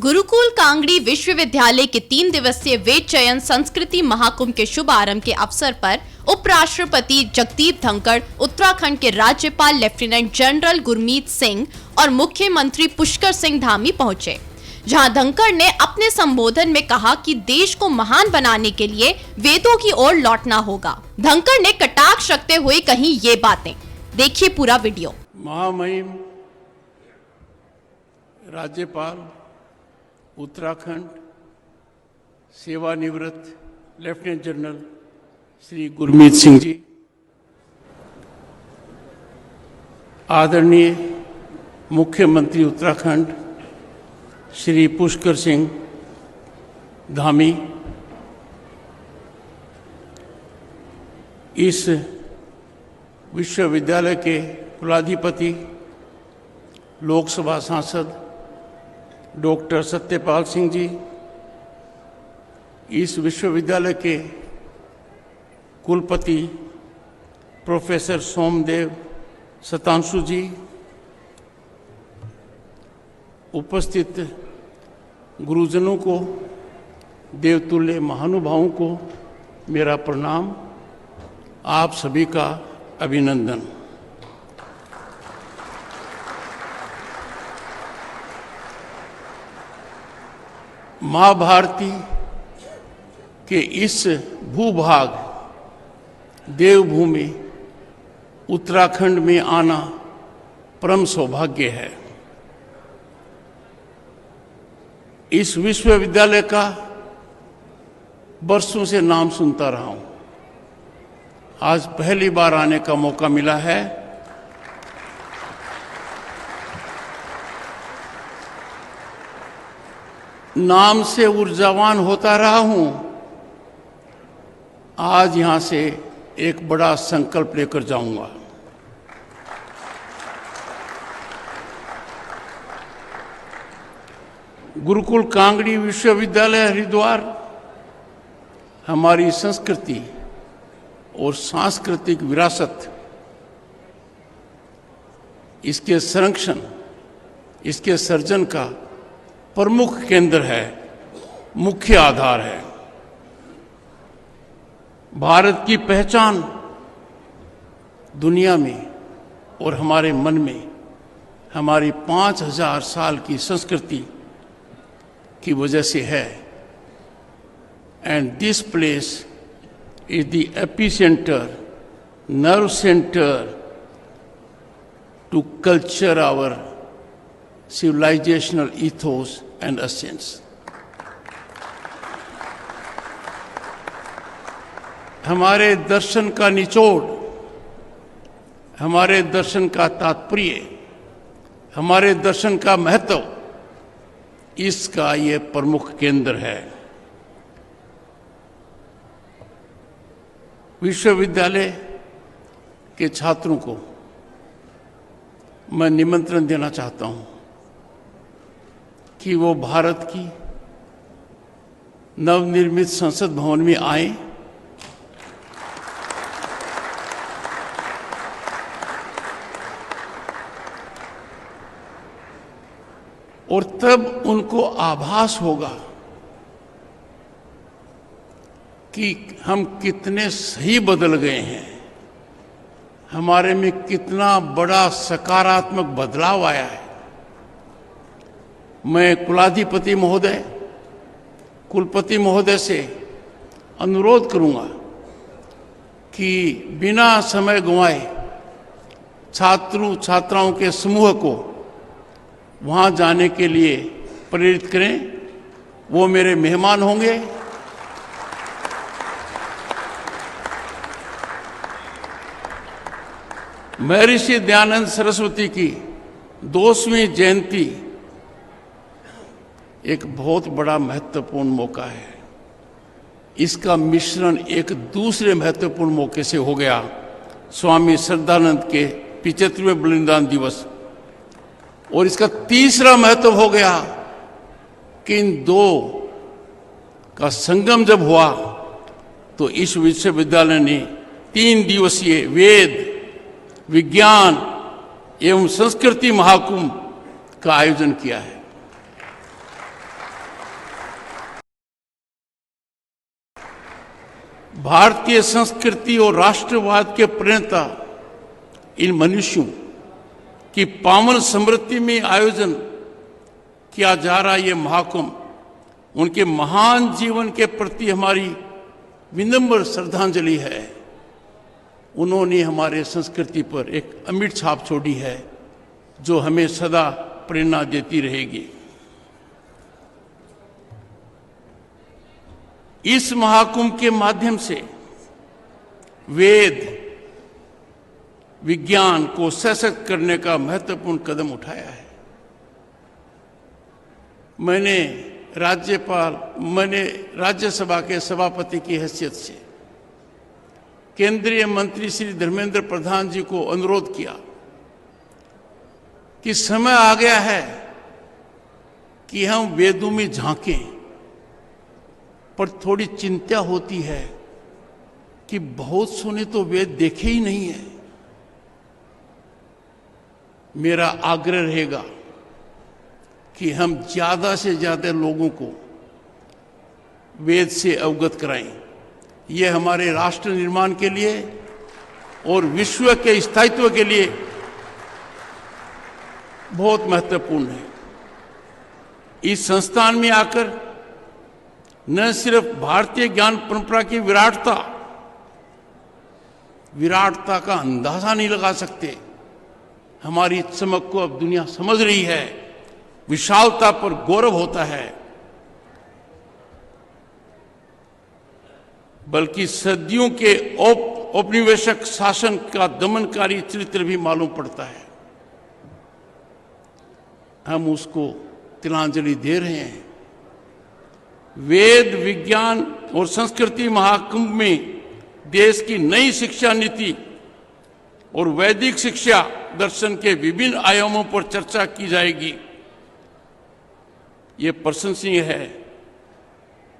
गुरुकुल कांगड़ी विश्वविद्यालय के 3 दिवसीय वेद चयन संस्कृति महाकुंभ के शुभारंभ के अवसर पर उपराष्ट्रपति जगदीप धनखड़, उत्तराखंड के राज्यपाल लेफ्टिनेंट जनरल गुरमीत सिंह और मुख्यमंत्री पुष्कर सिंह धामी पहुंचे, जहां धनखड़ ने अपने संबोधन में कहा कि देश को महान बनाने के लिए वेदों की ओर लौटना होगा। धनखड़ ने कटाक्ष रखते हुए कही ये बातें। देखिए पूरा वीडियो। महामहिम राज्यपाल उत्तराखंड सेवानिवृत्त लेफ्टिनेंट जनरल श्री गुरमीत सिंह जी, आदरणीय मुख्यमंत्री उत्तराखंड श्री पुष्कर सिंह धामी, इस विश्वविद्यालय के कुलाधिपति लोकसभा सांसद डॉक्टर सत्यपाल सिंह जी, इस विश्वविद्यालय के कुलपति प्रोफेसर सोमदेव सतांशु जी, उपस्थित गुरुजनों को, देवतुल्य महानुभावों को मेरा प्रणाम, आप सभी का अभिनंदन। मां भारती के इस भूभाग देवभूमि उत्तराखंड में आना परम सौभाग्य है। इस विश्वविद्यालय का वर्षों से नाम सुनता रहा हूं, आज पहली बार आने का मौका मिला है। नाम से ऊर्जावान होता रहा हूं, आज यहां से एक बड़ा संकल्प लेकर जाऊंगा। गुरुकुल कांगड़ी विश्वविद्यालय हरिद्वार हमारी संस्कृति और सांस्कृतिक विरासत, इसके संरक्षण, इसके सर्जन का प्रमुख केंद्र है, मुख्य आधार है। भारत की पहचान दुनिया में और हमारे मन में हमारी 5000 साल की संस्कृति की वजह से है। And this place is the epicenter, nerve center to culture our civilizational ethos and essence. हमारे दर्शन का निचोड़, हमारे दर्शन का तात्पर्य, हमारे दर्शन का महत्व, इसका ये प्रमुख केंद्र है। विश्वविद्यालय के छात्रों को मैं निमंत्रण देना चाहता हूं कि वो भारत की नवनिर्मित संसद भवन में आए और तब उनको आभास होगा कि हम कितने सही बदल गए हैं, हमारे में कितना बड़ा सकारात्मक बदलाव आया है। मैं कुलाधिपति महोदय, कुलपति महोदय से अनुरोध करूंगा कि बिना समय गंवाए छात्रों छात्राओं के समूह को वहां जाने के लिए प्रेरित करें। वो मेरे मेहमान होंगे। महर्षि दयानंद सरस्वती की 200वीं जयंती एक बहुत बड़ा महत्वपूर्ण मौका है। इसका मिश्रण एक दूसरे महत्वपूर्ण मौके से हो गया, स्वामी श्रद्धानंद के 75वें बलिदान दिवस, और इसका तीसरा महत्व हो गया कि इन दो का संगम जब हुआ तो इस विश्वविद्यालय ने 3 दिवसीय वेद, विज्ञान एवं संस्कृति महाकुंभ का आयोजन किया है। भारतीय संस्कृति और राष्ट्रवाद के प्रणेता इन मनुष्यों की पावन स्मृति में आयोजन किया जा रहा ये महाकुंभ उनके महान जीवन के प्रति हमारी विनम्र श्रद्धांजलि है। उन्होंने हमारे संस्कृति पर एक अमिट छाप छोड़ी है जो हमें सदा प्रेरणा देती रहेगी। इस महाकुंभ के माध्यम से वेद विज्ञान को सशक्त करने का महत्वपूर्ण कदम उठाया है। मैंने राज्यसभा के सभापति की हैसियत से केंद्रीय मंत्री श्री धर्मेंद्र प्रधान जी को अनुरोध किया कि समय आ गया है कि हम वेदों में झांकें, पर थोड़ी चिंता होती है कि बहुत सोने तो वेद देखे ही नहीं है। मेरा आग्रह रहेगा कि हम ज्यादा से ज्यादा लोगों को वेद से अवगत कराएं। यह हमारे राष्ट्र निर्माण के लिए और विश्व के स्थायित्व के लिए बहुत महत्वपूर्ण है। इस संस्थान में आकर न सिर्फ भारतीय ज्ञान परंपरा की विराटता का अंदाजा नहीं लगा सकते, हमारी चमक को अब दुनिया समझ रही है, विशालता पर गौरव होता है, बल्कि सदियों के औपनिवेशिक शासन का दमनकारी चरित्र भी मालूम पड़ता है। हम उसको तिलांजलि दे रहे हैं। वेद विज्ञान और संस्कृति महाकुंभ में देश की नई शिक्षा नीति और वैदिक शिक्षा दर्शन के विभिन्न आयामों पर चर्चा की जाएगी। ये प्रशंसनीय है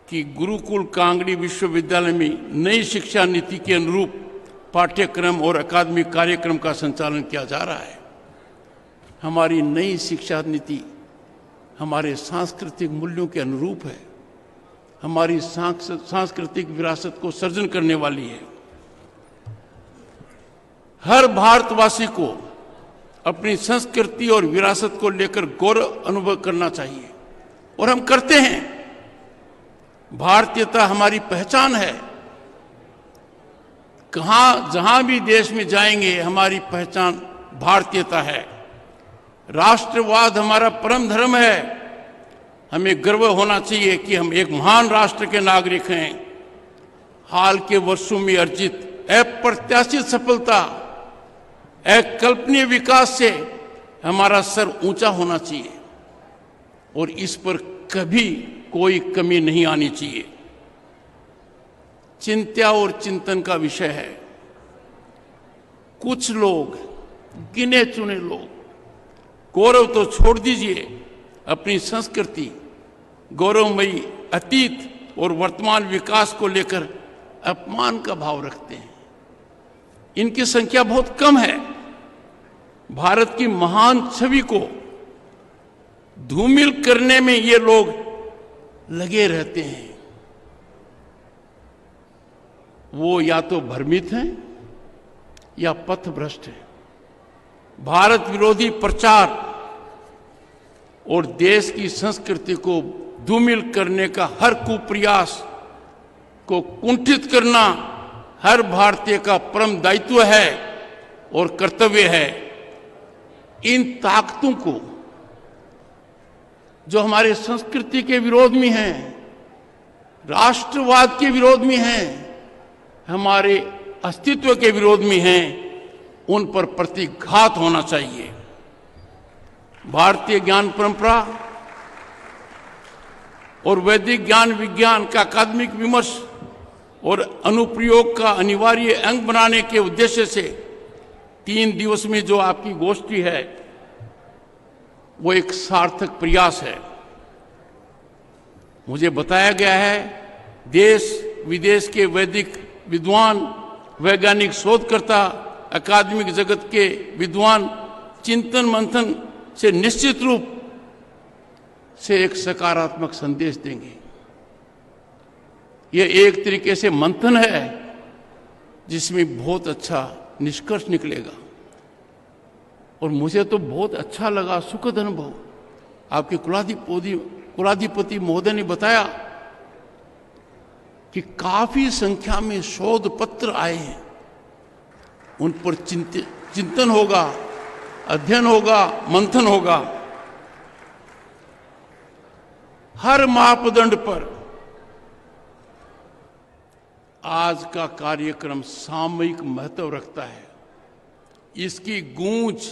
कि गुरुकुल कांगड़ी विश्वविद्यालय में नई शिक्षा नीति के अनुरूप पाठ्यक्रम और अकादमिक कार्यक्रम का संचालन किया जा रहा है। हमारी नई शिक्षा नीति हमारे सांस्कृतिक मूल्यों के अनुरूप है, हमारी सांस्कृतिक विरासत को सर्जन करने वाली है। हर भारतवासी को अपनी संस्कृति और विरासत को लेकर गौरव अनुभव करना चाहिए, और हम करते हैं। भारतीयता हमारी पहचान है। जहां भी देश में जाएंगे हमारी पहचान भारतीयता है। राष्ट्रवाद हमारा परम धर्म है। हमें गर्व होना चाहिए कि हम एक महान राष्ट्र के नागरिक हैं। हाल के वर्षों में अर्जित अप्रत्याशित सफलता, अकल्पनीय विकास से हमारा सर ऊंचा होना चाहिए और इस पर कभी कोई कमी नहीं आनी चाहिए। चिंता और चिंतन का विषय है। कुछ लोग, गिने चुने लोग, गौरव तो छोड़ दीजिए, अपनी संस्कृति, गौरवमयी अतीत और वर्तमान विकास को लेकर अपमान का भाव रखते हैं। इनकी संख्या बहुत कम है। भारत की महान छवि को धूमिल करने में ये लोग लगे रहते हैं। वो या तो भ्रमित हैं या पथभ्रष्ट हैं। भारत विरोधी प्रचार और देश की संस्कृति को धूमिल करने का हर कुप्रयास को कुंठित करना हर भारतीय का परम दायित्व है और कर्तव्य है। इन ताकतों को जो हमारे संस्कृति के विरोध में हैं, राष्ट्रवाद के विरोध में हैं, हमारे अस्तित्व के विरोध में हैं, उन पर प्रतिघात होना चाहिए। भारतीय ज्ञान परंपरा और वैदिक ज्ञान विज्ञान का अकादमिक विमर्श और अनुप्रयोग का अनिवार्य अंग बनाने के उद्देश्य से 3 दिवस में जो आपकी गोष्ठी है वो एक सार्थक प्रयास है। मुझे बताया गया है देश विदेश के वैदिक विद्वान, वैज्ञानिक शोधकर्ता, अकादमिक जगत के विद्वान चिंतन मंथन से निश्चित रूप से एक सकारात्मक संदेश देंगे। ये एक तरीके से मंथन है जिसमें बहुत अच्छा निष्कर्ष निकलेगा। और मुझे तो बहुत अच्छा लगा, सुखद अनुभव। आपके कुलाधिपति महोदय ने बताया कि काफी संख्या में शोध पत्र आए हैं, उन पर चिंतन होगा, अध्ययन होगा, मंथन होगा। हर मापदंड पर आज का कार्यक्रम सामयिक महत्व रखता है। इसकी गूंज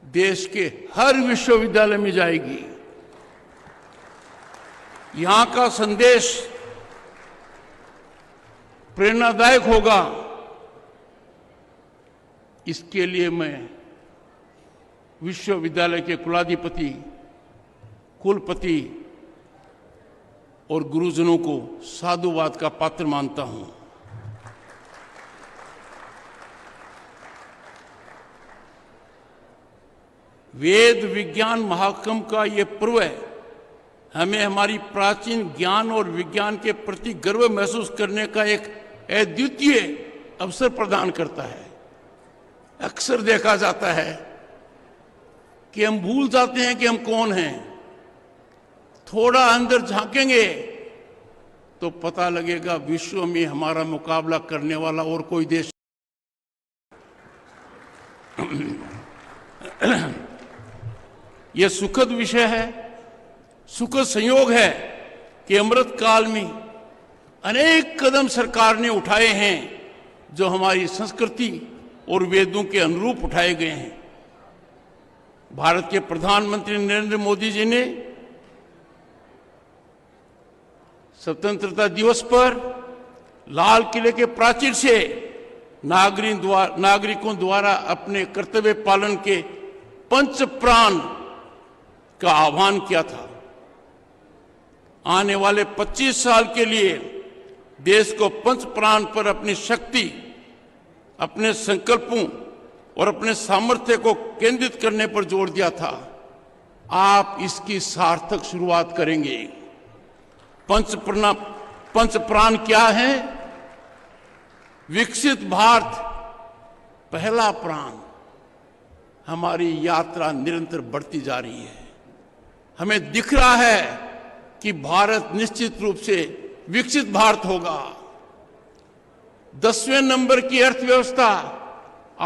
देश के हर विश्वविद्यालय में जाएगी। यहां का संदेश प्रेरणादायक होगा। इसके लिए मैं विश्वविद्यालय के कुलाधिपति, कुलपति और गुरुजनों को साधुवाद का पात्र मानता हूं। वेद विज्ञान महाकुंभ का ये पर्व हमें हमारी प्राचीन ज्ञान और विज्ञान के प्रति गर्व महसूस करने का एक अद्वितीय अवसर प्रदान करता है। अक्सर देखा जाता है कि हम भूल जाते हैं कि हम कौन हैं। थोड़ा अंदर झांकेंगे तो पता लगेगा विश्व में हमारा मुकाबला करने वाला और कोई देश यह सुखद विषय है, सुखद संयोग है कि अमृत काल में अनेक कदम सरकार ने उठाए हैं जो हमारी संस्कृति और वेदों के अनुरूप उठाए गए हैं। भारत के प्रधानमंत्री नरेंद्र मोदी जी ने स्वतंत्रता दिवस पर लाल किले के प्राचीर से नागरिकों द्वारा अपने कर्तव्य पालन के पंच प्राण का आह्वान किया था। आने वाले 25 साल के लिए देश को पंच प्राण पर अपनी शक्ति, अपने संकल्पों और अपने सामर्थ्य को केंद्रित करने पर जोर दिया था। आप इसकी सार्थक शुरुआत करेंगे। पंच प्राण क्या है? विकसित भारत पहला प्राण। हमारी यात्रा निरंतर बढ़ती जा रही है। हमें दिख रहा है कि भारत निश्चित रूप से विकसित भारत होगा। 10वें नंबर की अर्थव्यवस्था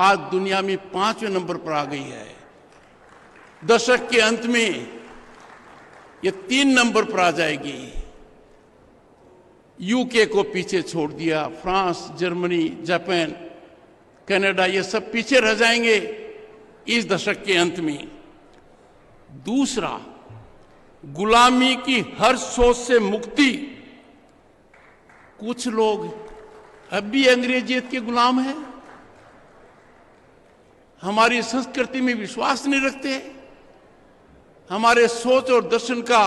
आज दुनिया में 5वें नंबर पर आ गई है। दशक के अंत में ये 3 नंबर पर आ जाएगी। यूके को पीछे छोड़ दिया, फ्रांस, जर्मनी, जापान, कनाडा, ये सब पीछे रह जाएंगे इस दशक के अंत में। दूसरा, गुलामी की हर सोच से मुक्ति। कुछ लोग अब भी अंग्रेजियत के गुलाम हैं, हमारी संस्कृति में विश्वास नहीं रखते, हमारे सोच और दर्शन का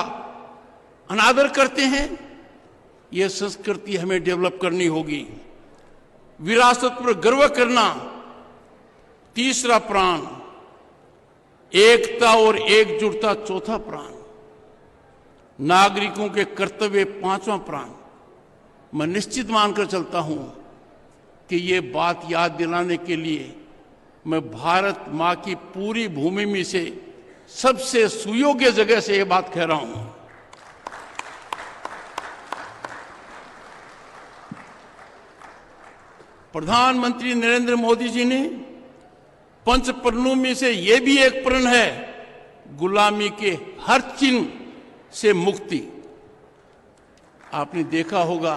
अनादर करते हैं। यह संस्कृति हमें डेवलप करनी होगी। विरासत पर गर्व करना तीसरा प्राण, एकता और एकजुटता चौथा प्राण, नागरिकों के कर्तव्य 5वां प्राण। मैं निश्चित मानकर चलता हूं कि ये बात याद दिलाने के लिए मैं भारत मां की पूरी भूमि में से सबसे सुयोग्य जगह से ये बात कह रहा हूं। प्रधानमंत्री नरेंद्र मोदी जी ने पंच प्रणों में से यह भी एक प्रण है, गुलामी के हर चिन्ह से मुक्ति। आपने देखा होगा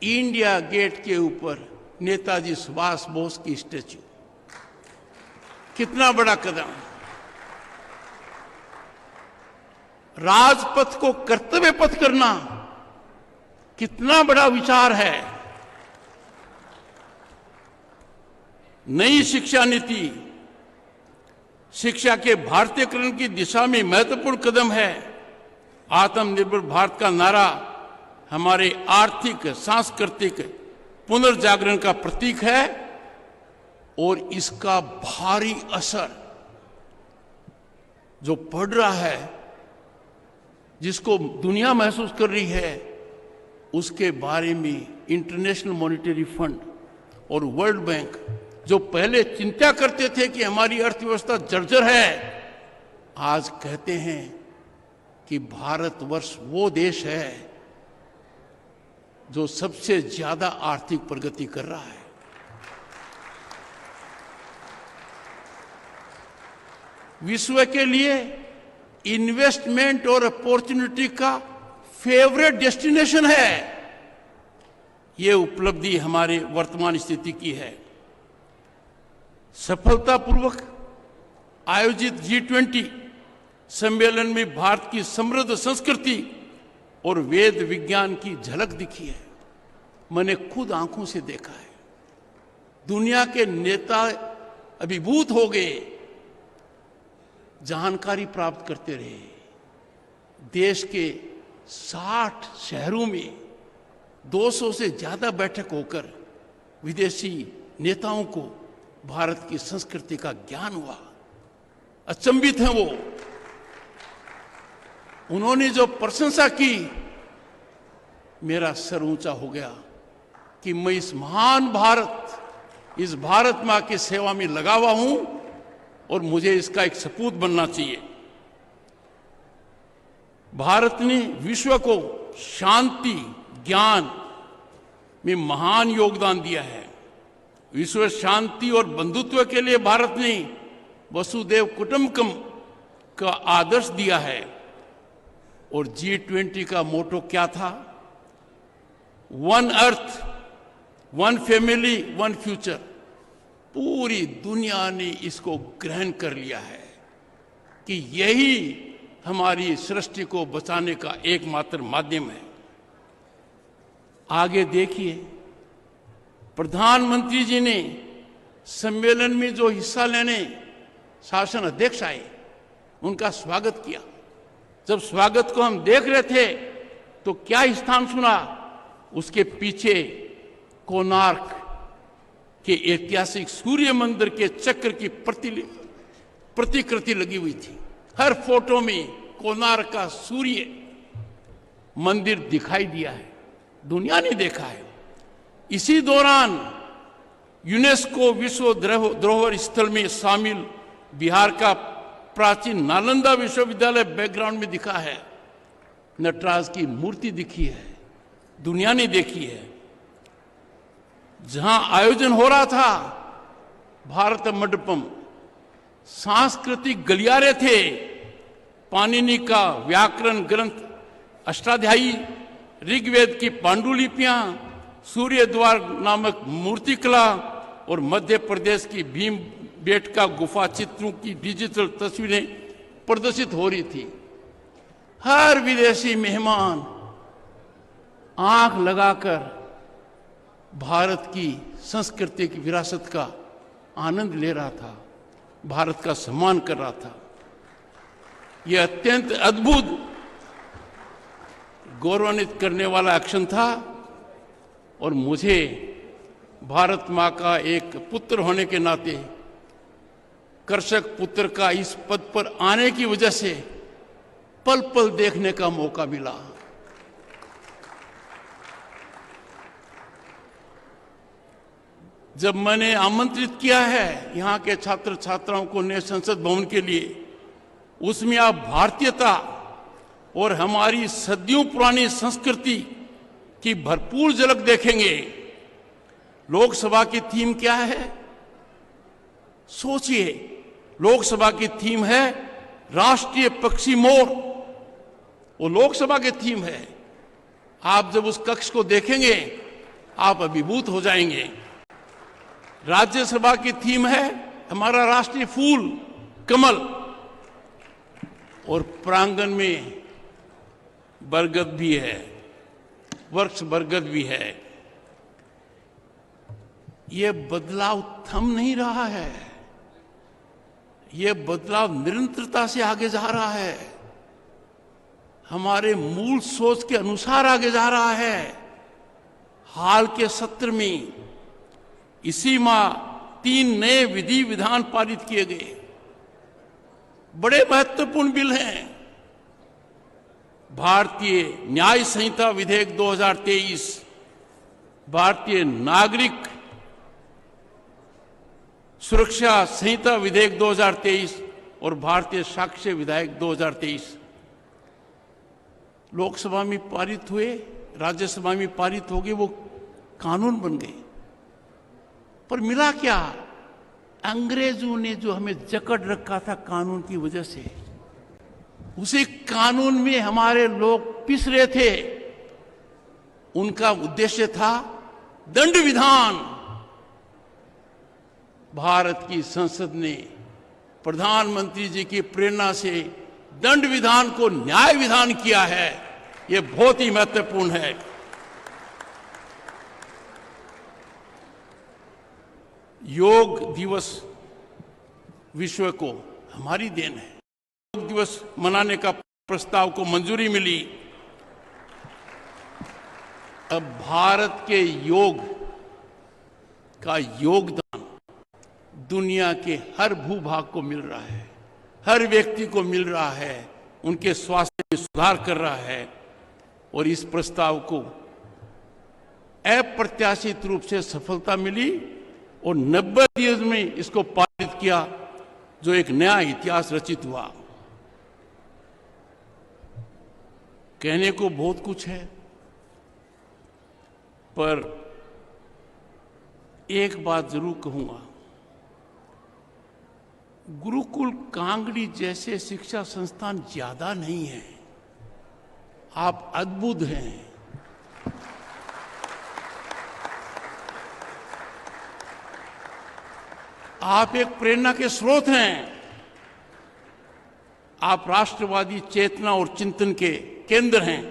इंडिया गेट के ऊपर नेताजी सुभाष बोस की स्टैच्यू, कितना बड़ा कदम। राजपथ को कर्तव्य पथ करना कितना बड़ा विचार है। नई शिक्षा नीति शिक्षा के भारतीयकरण की दिशा में महत्वपूर्ण कदम है। आत्मनिर्भर भारत का नारा हमारे आर्थिक, सांस्कृतिक पुनर्जागरण का प्रतीक है और इसका भारी असर जो पड़ रहा है जिसको दुनिया महसूस कर रही है, उसके बारे में इंटरनेशनल मॉनेटरी फंड और वर्ल्ड बैंक, जो पहले चिंता करते थे कि हमारी अर्थव्यवस्था जर्जर है, आज कहते हैं कि भारतवर्ष वो देश है जो सबसे ज्यादा आर्थिक प्रगति कर रहा है। विश्व के लिए इन्वेस्टमेंट और अपॉर्चुनिटी का फेवरेट डेस्टिनेशन है। ये उपलब्धि हमारे वर्तमान स्थिति की है। सफलतापूर्वक आयोजित G20 सम्मेलन में भारत की समृद्ध संस्कृति और वेद विज्ञान की झलक दिखी है। मैंने खुद आंखों से देखा है। दुनिया के नेता अभिभूत हो गए, जानकारी प्राप्त करते रहे। देश के 60 शहरों में 200 से ज्यादा बैठक होकर विदेशी नेताओं को भारत की संस्कृति का ज्ञान हुआ। अचंभित हैं वो। उन्होंने जो प्रशंसा की, मेरा सर ऊंचा हो गया कि मैं इस महान भारत, इस भारत मां की सेवा में लगा हुआ हूं और मुझे इसका एक सपूत बनना चाहिए। भारत ने विश्व को शांति, ज्ञान में महान योगदान दिया है। विश्व शांति और बंधुत्व के लिए भारत ने वसुदेव कुटुंबकम का आदर्श दिया है। और G20 का मोटो क्या था? One earth, one family, one future. पूरी दुनिया ने इसको ग्रहण कर लिया है कि यही हमारी सृष्टि को बचाने का एकमात्र माध्यम है। आगे देखिए, प्रधानमंत्री जी ने सम्मेलन में जो हिस्सा लेने शासन अध्यक्ष आए, उनका स्वागत किया। जब स्वागत को हम देख रहे थे तो क्या स्थान सुना? उसके पीछे कोणार्क के ऐतिहासिक सूर्य मंदिर के चक्र की प्रतिकृति लगी हुई थी। हर फोटो में कोणार्क का सूर्य मंदिर दिखाई दिया है। दुनिया ने देखा है। इसी दौरान यूनेस्को विश्व धरोहर स्थल में शामिल बिहार का प्राचीन नालंदा विश्वविद्यालय बैकग्राउंड में दिखा है। नटराज की मूर्ति दिखी है, दुनिया ने देखी है। जहां आयोजन हो रहा था भारत मंडपम, सांस्कृतिक गलियारे थे। पाणिनि का व्याकरण ग्रंथ अष्टाध्यायी, ऋग्वेद की पांडुलिपियां, सूर्य द्वार नामक मूर्तिकला और मध्य प्रदेश की भीम बेटका गुफा चित्रों की डिजिटल तस्वीरें प्रदर्शित हो रही थी। हर विदेशी मेहमान आंख लगाकर भारत की सांस्कृतिक विरासत का आनंद ले रहा था, भारत का सम्मान कर रहा था। यह अत्यंत अद्भुत, गौरवान्वित करने वाला एक्शन था। और मुझे भारत मां का एक पुत्र होने के नाते, कृषक पुत्र का इस पद पर आने की वजह से पल पल देखने का मौका मिला। जब मैंने आमंत्रित किया है यहां के छात्र छात्राओं को नए संसद भवन के लिए, उसमें आप भारतीयता और हमारी सदियों पुरानी संस्कृति की भरपूर झलक देखेंगे। लोकसभा की थीम क्या है? सोचिए, लोकसभा की थीम है राष्ट्रीय पक्षी मोर। वो लोकसभा की थीम है। आप जब उस कक्ष को देखेंगे आप अभिभूत हो जाएंगे। राज्यसभा की थीम है हमारा राष्ट्रीय फूल कमल, और प्रांगण में बरगद भी है, वृक्ष बरगद भी है। ये बदलाव थम नहीं रहा है, ये बदलाव निरंतरता से आगे जा रहा है, हमारे मूल सोच के अनुसार आगे जा रहा है। हाल के सत्र में इसी माह 3 नए विधि विधान पारित किए गए। बड़े महत्वपूर्ण बिल हैं। भारतीय न्याय संहिता विधेयक 2023, भारतीय नागरिक सुरक्षा संहिता विधेयक 2023 और भारतीय साक्ष्य विधेयक 2023 लोकसभा में पारित हुए, राज्यसभा में पारित हो गए, वो कानून बन गए। पर मिला क्या? अंग्रेजों ने जो हमें जकड़ रखा था कानून की वजह से, उसी कानून में हमारे लोग पिस रहे थे। उनका उद्देश्य था दंड विधान। भारत की संसद ने प्रधानमंत्री जी की प्रेरणा से दंड विधान को न्याय विधान किया है। यह बहुत ही महत्वपूर्ण है। योग दिवस विश्व को हमारी देन है। योग दिवस मनाने का प्रस्ताव को मंजूरी मिली। अब भारत के योग का योगदान दुनिया के हर भूभाग को मिल रहा है, हर व्यक्ति को मिल रहा है, उनके स्वास्थ्य में सुधार कर रहा है। और इस प्रस्ताव को अप्रत्याशित रूप से सफलता मिली और 90 दिन में इसको पारित किया, जो एक नया इतिहास रचित हुआ। कहने को बहुत कुछ है, पर एक बात जरूर कहूंगा, गुरुकुल कांगड़ी जैसे शिक्षा संस्थान ज्यादा नहीं है। आप अद्भुत हैं। आप एक प्रेरणा के स्रोत हैं। आप राष्ट्रवादी चेतना और चिंतन के केंद्र हैं।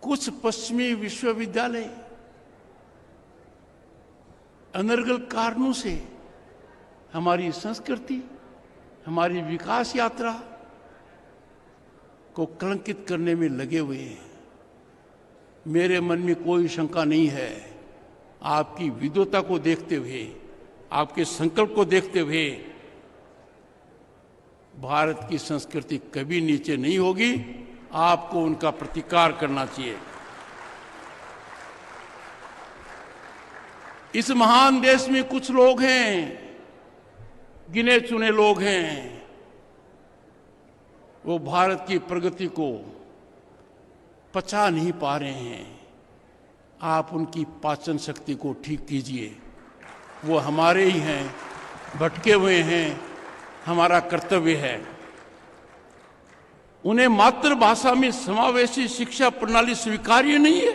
कुछ पश्चिमी विश्वविद्यालय अनर्गल कारणों से हमारी संस्कृति, हमारी विकास यात्रा को कलंकित करने में लगे हुए हैं। मेरे मन में कोई शंका नहीं है, आपकी विद्वता को देखते हुए, आपके संकल्प को देखते हुए, भारत की संस्कृति कभी नीचे नहीं होगी। आपको उनका प्रतिकार करना चाहिए। इस महान देश में कुछ लोग हैं, गिने चुने लोग हैं, वो भारत की प्रगति को पचा नहीं पा रहे हैं। आप उनकी पाचन शक्ति को ठीक कीजिए। वो हमारे ही हैं, भटके हुए हैं, हमारा कर्तव्य है। उन्हें मातृभाषा में समावेशी शिक्षा प्रणाली स्वीकार्य नहीं है।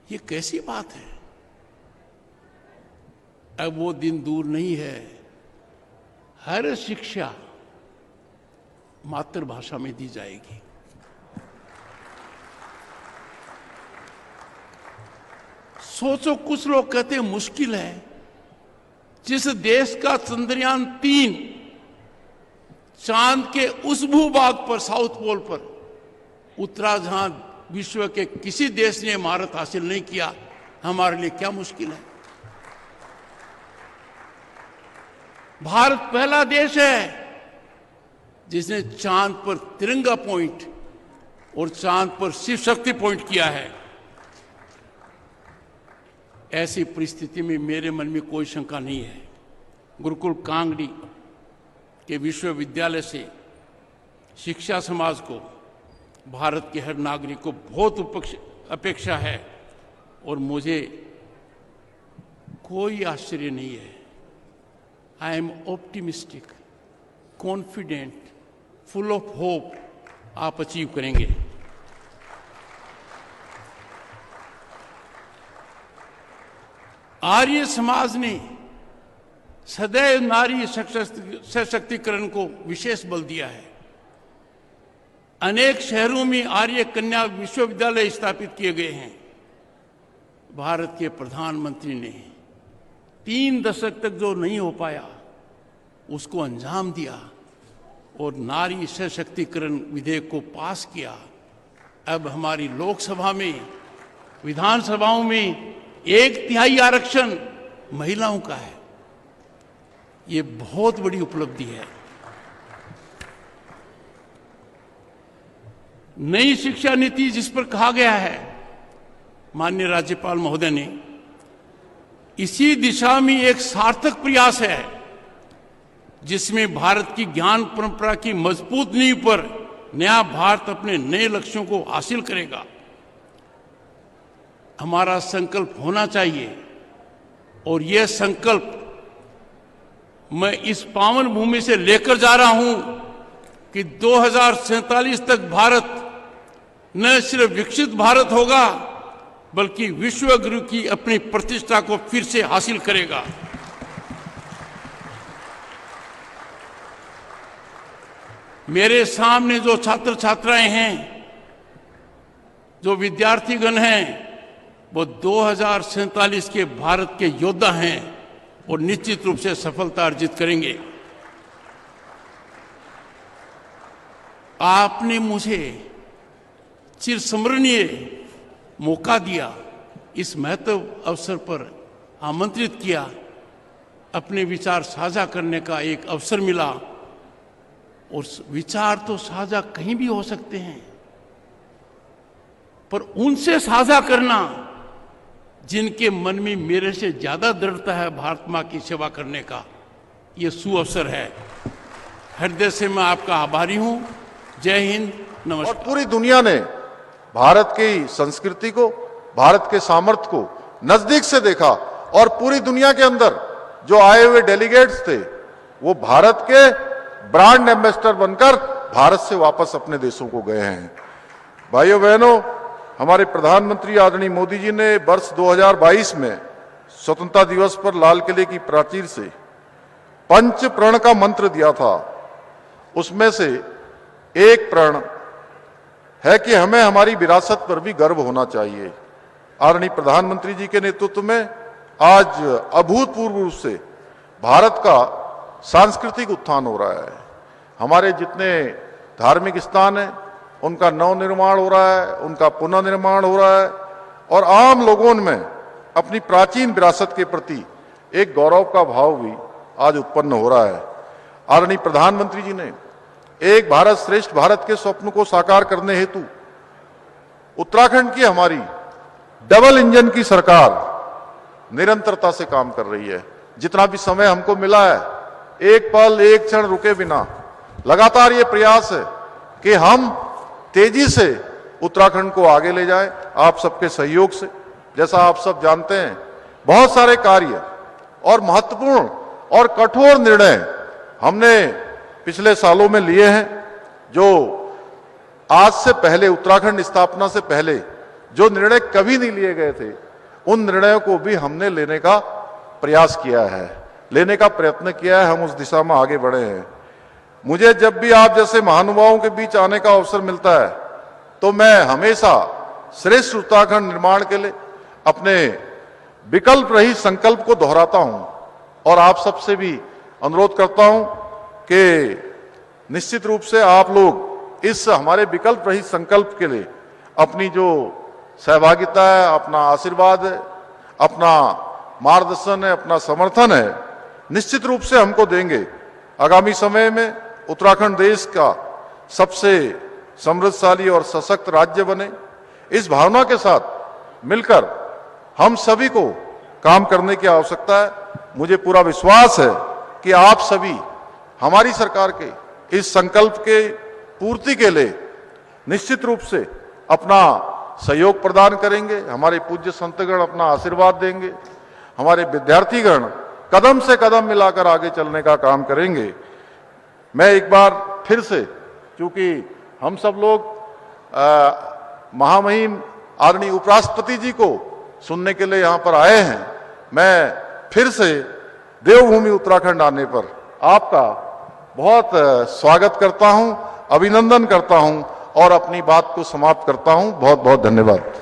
ये कैसी बात है? अब वो दिन दूर नहीं है, हर शिक्षा मातृभाषा में दी जाएगी। सोचो, कुछ लोग कहते हैं मुश्किल है। जिस देश का चंद्रयान 3 चांद के उस भूभाग पर, साउथ पोल पर उतरा जहां विश्व के किसी देश ने महारत हासिल नहीं किया, हमारे लिए क्या मुश्किल है? भारत पहला देश है जिसने चांद पर तिरंगा पॉइंट और चांद पर शिव शक्ति पॉइंट किया है। ऐसी परिस्थिति में मेरे मन में कोई शंका नहीं है, गुरुकुल कांगड़ी के विश्वविद्यालय से शिक्षा समाज को, भारत के हर नागरिक को बहुत अपेक्षा है। और मुझे कोई आश्चर्य नहीं है। I am optimistic, confident, full of hope. आप अचीव करेंगे। आर्य समाज ने सदैव नारी सशक्तिकरण को विशेष बल दिया है। अनेक शहरों में आर्य कन्या विश्वविद्यालय स्थापित किए गए हैं। भारत के प्रधानमंत्री ने 3 दशक तक जो नहीं हो पाया उसको अंजाम दिया और नारी सशक्तिकरण विधेयक को पास किया। अब हमारी लोकसभा में, विधानसभाओं में 1/3 आरक्षण महिलाओं का है। ये बहुत बड़ी उपलब्धि है। नई शिक्षा नीति जिस पर कहा गया है माननीय राज्यपाल महोदय ने, इसी दिशा में एक सार्थक प्रयास है जिसमें भारत की ज्ञान परंपरा की मजबूत नींव पर नया भारत अपने नए लक्ष्यों को हासिल करेगा। हमारा संकल्प होना चाहिए और यह संकल्प मैं इस पावन भूमि से लेकर जा रहा हूं कि 2047 तक भारत न सिर्फ विकसित भारत होगा बल्कि विश्व गुरु की अपनी प्रतिष्ठा को फिर से हासिल करेगा। मेरे सामने जो छात्र छात्राएं हैं, जो विद्यार्थीगण हैं, वो 2047 के भारत के योद्धा हैं और निश्चित रूप से सफलता अर्जित करेंगे। आपने मुझे चिरस्मरणीय मौका दिया, इस महत्व अवसर पर आमंत्रित किया, अपने विचार साझा करने का एक अवसर मिला। और विचार तो साझा कहीं भी हो सकते हैं, पर उनसे साझा करना जिनके मन में मेरे से ज्यादा दृढ़ता है भारत मां की सेवा करने का, यह सुअवसर है। हृदय से मैं आपका आभारी हूं। जय हिंद, नमस्कार। और पूरी दुनिया ने भारत की संस्कृति को, भारत के सामर्थ्य को नजदीक से देखा और पूरी दुनिया के अंदर जो आए हुए डेलीगेट्स थे वो भारत के ब्रांड एम्बेसडर बनकर भारत से वापस अपने देशों को गए हैं। भाइयों बहनों, हमारे प्रधानमंत्री आदरणीय मोदी जी ने वर्ष 2022 में स्वतंत्रता दिवस पर लाल किले की प्राचीर से पंच प्रण का मंत्र दिया था। उसमें से एक प्रण है कि हमें हमारी विरासत पर भी गर्व होना चाहिए। आदरणीय प्रधानमंत्री जी के नेतृत्व में आज अभूतपूर्व रूप से भारत का सांस्कृतिक उत्थान हो रहा है। हमारे जितने धार्मिक स्थान हैं उनका नवनिर्माण हो रहा है, उनका पुनर्निर्माण हो रहा है और आम लोगों में अपनी प्राचीन विरासत के प्रति एक गौरव का भाव भी आज उत्पन्न हो रहा है। आदरणीय प्रधानमंत्री जी ने एक भारत श्रेष्ठ भारत के स्वप्न को साकार करने हेतु उत्तराखंड की हमारी डबल इंजन की सरकार निरंतरता से काम कर रही है। जितना भी समय हमको मिला है, एक पल एक क्षण रुके बिना लगातार ये प्रयास है कि हम तेजी से उत्तराखंड को आगे ले जाएं, आप सबके सहयोग से। जैसा आप सब जानते हैं, बहुत सारे कार्य और महत्वपूर्ण और कठोर निर्णय हमने पिछले सालों में लिए हैं, जो आज से पहले, उत्तराखंड स्थापना से पहले जो निर्णय कभी नहीं लिए गए थे, उन निर्णयों को भी हमने लेने का प्रयास किया है, लेने का प्रयत्न किया है। हम उस दिशा में आगे बढ़े हैं। मुझे जब भी आप जैसे महानुभावों के बीच आने का अवसर मिलता है तो मैं हमेशा श्रेष्ठ उत्तराखंड निर्माण के लिए अपने विकल्प रहित संकल्प को दोहराता हूं और आप सबसे भी अनुरोध करता हूं कि निश्चित रूप से आप लोग इस हमारे विकल्प रहित संकल्प के लिए अपनी जो सहभागिता है, अपना आशीर्वाद है, अपना मार्गदर्शन है, अपना समर्थन है, निश्चित रूप से हमको देंगे। आगामी समय में उत्तराखंड देश का सबसे समृद्धशाली और सशक्त राज्य बने, इस भावना के साथ मिलकर हम सभी को काम करने की आवश्यकता है। मुझे पूरा विश्वास है कि आप सभी हमारी सरकार के इस संकल्प के पूर्ति के लिए निश्चित रूप से अपना सहयोग प्रदान करेंगे। हमारे पूज्य संतगण अपना आशीर्वाद देंगे, हमारे विद्यार्थीगण कदम से कदम मिलाकर आगे चलने का काम करेंगे। मैं एक बार फिर से, क्योंकि हम सब लोग महामहिम आदरणीय उपराष्ट्रपति जी को सुनने के लिए यहाँ पर आए हैं, मैं फिर से देवभूमि उत्तराखंड आने पर आपका बहुत स्वागत करता हूं, अभिनंदन करता हूं और अपनी बात को समाप्त करता हूं। बहुत बहुत धन्यवाद।